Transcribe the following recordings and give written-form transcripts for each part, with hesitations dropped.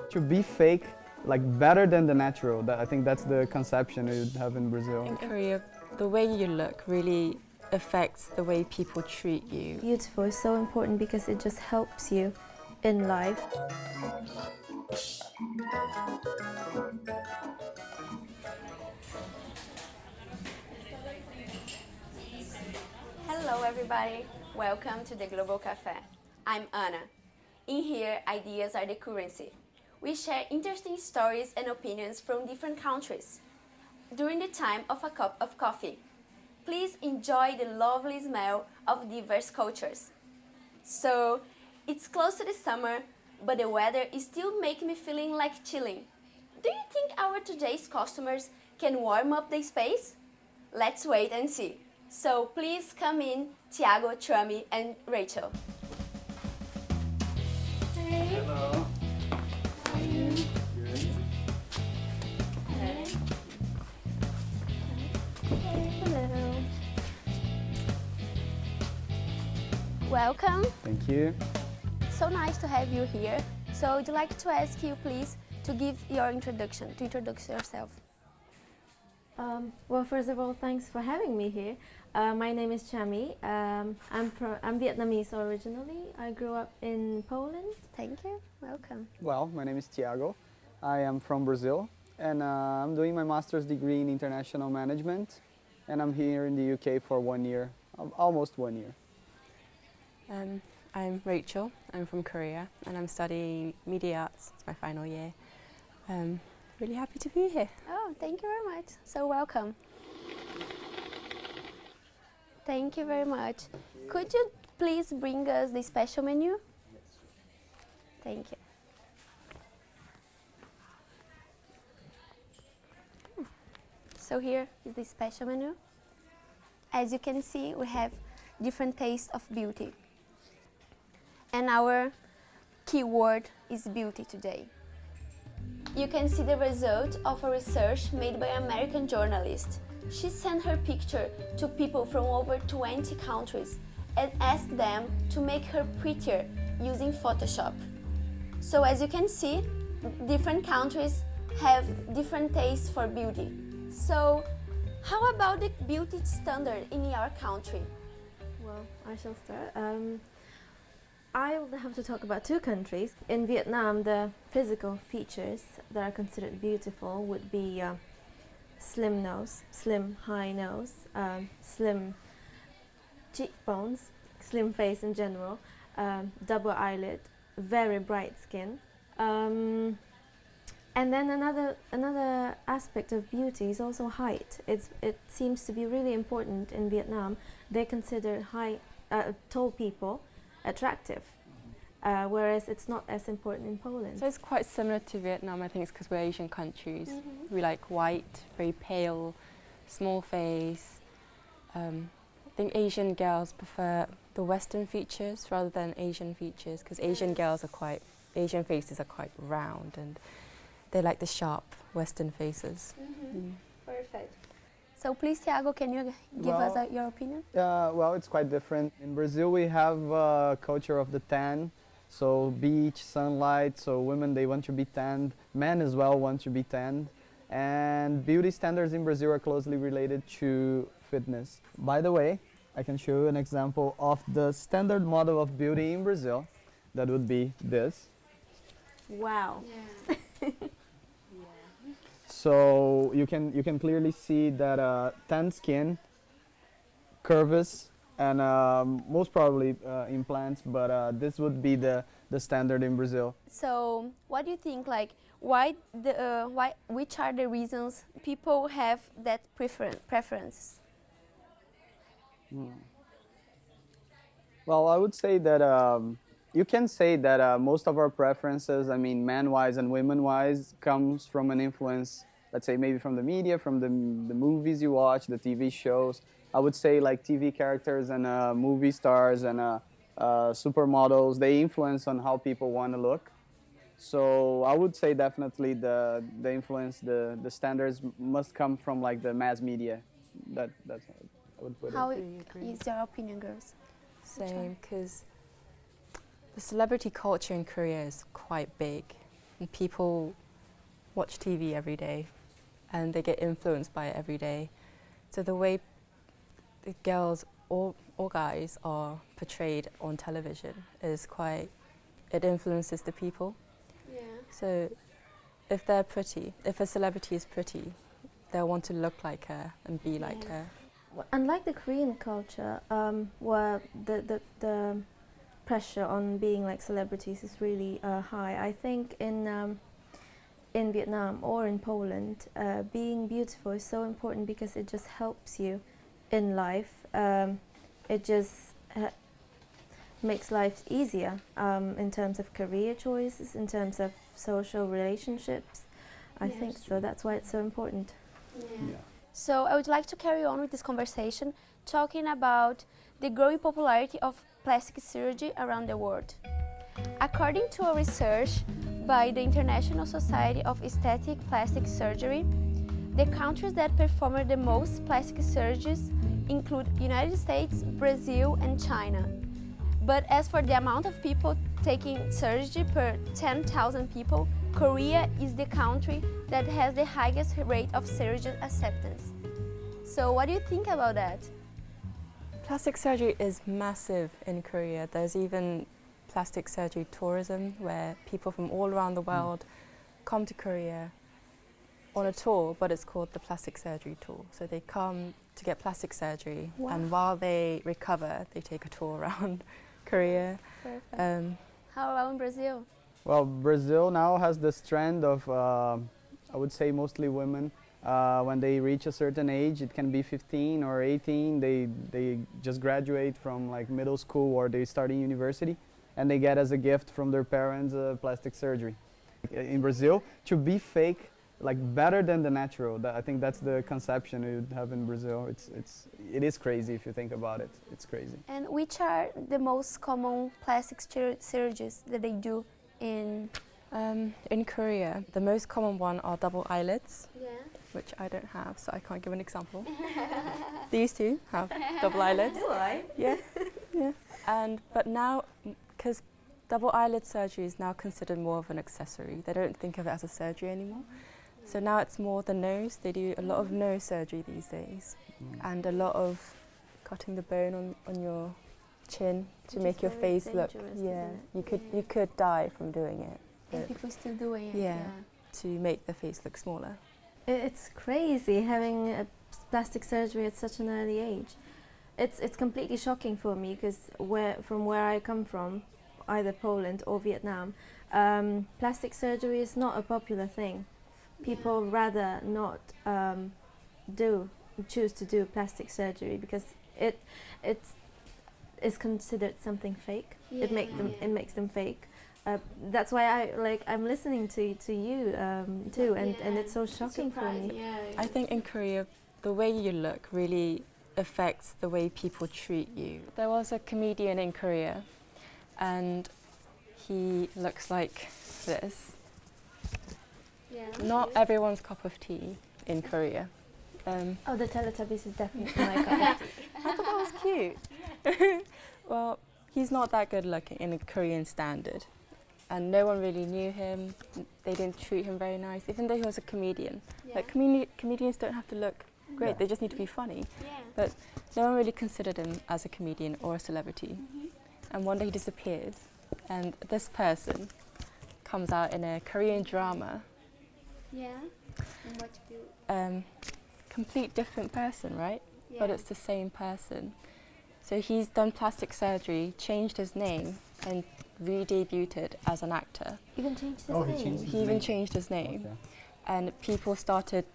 To be fake, like better than the natural. I think that's the conception you have in Brazil. In Korea, the way you look really affects the way people treat you. Beautiful is so important because it just helps you in life. Hello everybody, welcome to the Global Cafe. I'm Anna. In here, ideas are the currency. We share interesting stories and opinions from different countries during the time of a cup of coffee. Please enjoy the lovely smell of diverse cultures. So, it's close to the summer, but the weather is still making me feeling like chilling. Do you think our today's customers can warm up the space? Let's wait and see. So please come in, Tiago, Trami, and Rachel. Hey. Hello. How are you? Good. Hey. Hello. Welcome. Thank you. So nice to have you here. So I'd like to ask you, please, to give your introduction, to introduce yourself. Well, first of all, thanks for having me here. My name is Chami. I'm Vietnamese originally. I grew up in Poland. Thank you. Welcome. Well, my name is Tiago. I am from Brazil, and I'm doing my master's degree in international management, and I'm here in the UK for 1 year, almost 1 year. I'm Rachel. I'm from Korea, and I'm studying media arts. It's my final year. Really happy to be here. Oh, thank you very much. So welcome. Thank you very much. Could you please bring us the special menu? Thank you. So here is the special menu. As you can see, we have different tastes of beauty. And our keyword is beauty today. You can see the result of a research made by an American journalist. She sent her picture to people from over 20 countries and asked them to make her prettier using Photoshop. So as you can see, different countries have different tastes for beauty. So how about the beauty standard in your country? Well, I shall start. I will have to talk about two countries. In Vietnam, the physical features that are considered beautiful would be slim nose, slim high nose, slim cheekbones, slim face in general, double eyelid, very bright skin. And then another aspect of beauty is also height. It seems to be really important in Vietnam. They consider tall people attractive, whereas it's not as important in Poland. So it's quite similar to Vietnam. I think it's because we're Asian countries. We like white, very pale, small face. I think Asian girls prefer the Western features rather than Asian features because Asian faces are quite round and they like the sharp Western faces. Perfect. So please, Tiago, can you give us your opinion? Well, it's quite different. In Brazil, we have a culture of the tan, so beach, sunlight, so women, they want to be tanned. Men as well want to be tanned. And beauty standards in Brazil are closely related to fitness. By the way, I can show you an example of the standard model of beauty in Brazil. That would be this. Wow. Yeah. So you can clearly see that tan skin, curves, and most probably implants, but this would be the standard in Brazil. So what do you think, like, which are the reasons people have that preference? Well, I would say that you can say that most of our preferences, I mean, man-wise and women-wise, comes from an influence, let's say maybe from the media, from the movies you watch, the TV shows. I would say like TV characters and movie stars and supermodels, they influence on how people want to look. So I would say definitely the influence, the standards must come from like the mass media. That's how I would put How it. is your opinion, girls? Same, because the celebrity culture in Korea is quite big, and people watch TV every day, and they get influenced by it every day. So the way the girls or guys are portrayed on television is quite, it influences the people. Yeah. So if they're pretty, if a celebrity is pretty, they'll want to look like her and be like her. Unlike the Korean culture, where the pressure on being like celebrities is really high, I think in Vietnam or in Poland, being beautiful is so important because it just helps you in life. It just makes life easier in terms of career choices, in terms of social relationships. I think so. That's why it's so important. Yeah. So I would like to carry on with this conversation, talking about the growing popularity of plastic surgery around the world. According to a research by the International Society of Aesthetic Plastic Surgery, the countries that perform the most plastic surgeries include United States, Brazil, and China. But as for the amount of people taking surgery per 10,000 people, Korea is the country that has the highest rate of surgeon acceptance. So what do you think about that? Plastic surgery is massive in Korea. There's even plastic surgery tourism where people from all around the world come to Korea on a tour, but it's called the plastic surgery tour. So they come to get plastic surgery, and while they recover, they take a tour around Korea. Perfect. How about in Brazil? Well, Brazil now has this trend of, I would say, mostly women. When they reach a certain age, it can be 15 or 18, they just graduate from like middle school or they start in university, and they get as a gift from their parents plastic surgery. In Brazil, to be fake, like better than the natural, I think that's the conception you have in Brazil. It is crazy if you think about it. It's crazy. And which are the most common plastic surgeries that they do in Korea, the most common one are double eyelids, Yeah. which I don't have, so I can't give an example. These two have double eyelids. Do I? Yeah, yeah. But now, because double eyelid surgery is now considered more of an accessory, they don't think of it as a surgery anymore. So now it's more the nose. They do a lot of nose surgery these days, and a lot of cutting the bone on your chin to Which make is your very face look. dangerous, Yeah, isn't it? you could die from doing it. And But people still doing it. yeah, to make the face look smaller. It's crazy having a plastic surgery at such an early age. It's completely shocking for me because from where I come from, either Poland or Vietnam, plastic surgery is not a popular thing. People rather not choose to do plastic surgery because it's considered something fake. It makes them fake. That's why I'm listening to you too, and it's so shocking for me. I think in Korea, the way you look really affects the way people treat you. There was a comedian in Korea, and he looks like this. Not everyone's cup of tea in Korea. Oh, the Teletubbies is definitely my cup of tea. I thought that was cute. Well, he's not that good looking in a Korean standard, and no one really knew him. They didn't treat him very nice, even though he was a comedian. Like comedians don't have to look great; they just need to be funny. But no one really considered him as a comedian or a celebrity. And one day he disappears, and this person comes out in a Korean drama. Complete different person, right? But it's the same person. So he's done plastic surgery, changed his name, and re-debuted as an actor. Even changed his Oh, he name. changed He even changed his name. Okay. And people started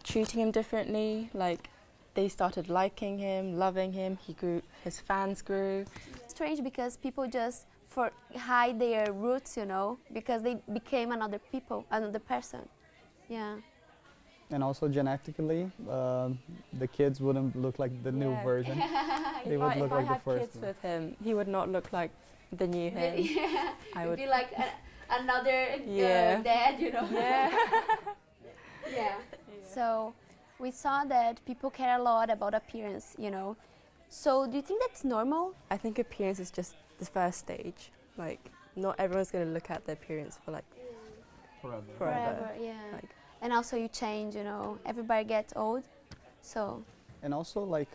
treating him differently. Like, they started liking him, loving him. He grew, his fans grew. Strange because people just hide their roots, you know, because they became another person. Yeah. And also genetically, the kids wouldn't look like the new Yeah. version. They would look if I like the had first kids one. with him, he would not look like the new him. I would. be like another Yeah. dad, you know. Yeah. Yeah. So we saw that people care a lot about appearance, you know. So do you think that's normal? I think appearance is just the first stage. Like, not everyone's going to look at their appearance for like forever. Yeah. Like, And also you change, you know, everybody gets old. So And also, like,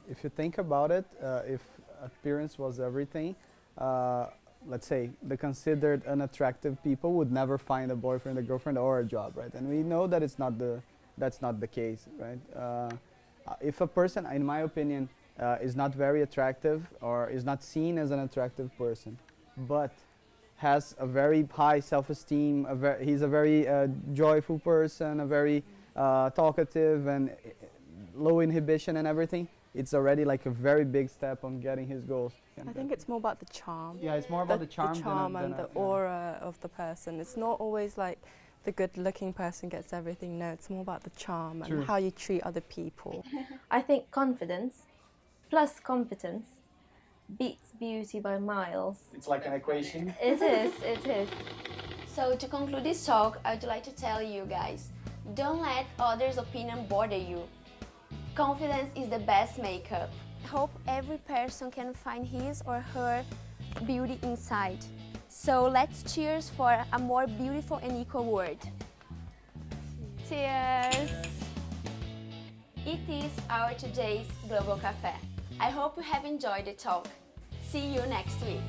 if you think about it, if appearance was everything, let's say the considered unattractive people would never find a boyfriend, a girlfriend, or a job, right? And we know that that's not the case, right? If a person, in my opinion, is not very attractive or is not seen as an attractive person, but has a very high self-esteem, he's a very joyful person, a very talkative and low inhibition and everything, it's already like a very big step on getting his goals. I think it's more about the charm. Yeah, it's more about the charm, and the aura of the person. It's not always like the good-looking person gets everything. No, it's more about the charm True. and how you treat other people. I think confidence plus competence beats beauty by miles. It's like an equation. It is. So to conclude this talk, I would like to tell you guys, don't let others' opinion bother you. Confidence is the best makeup. I hope every person can find his or her beauty inside. So let's cheers for a more beautiful and equal world. Cheers! It is our today's Global Cafe. I hope you have enjoyed the talk. See you next week.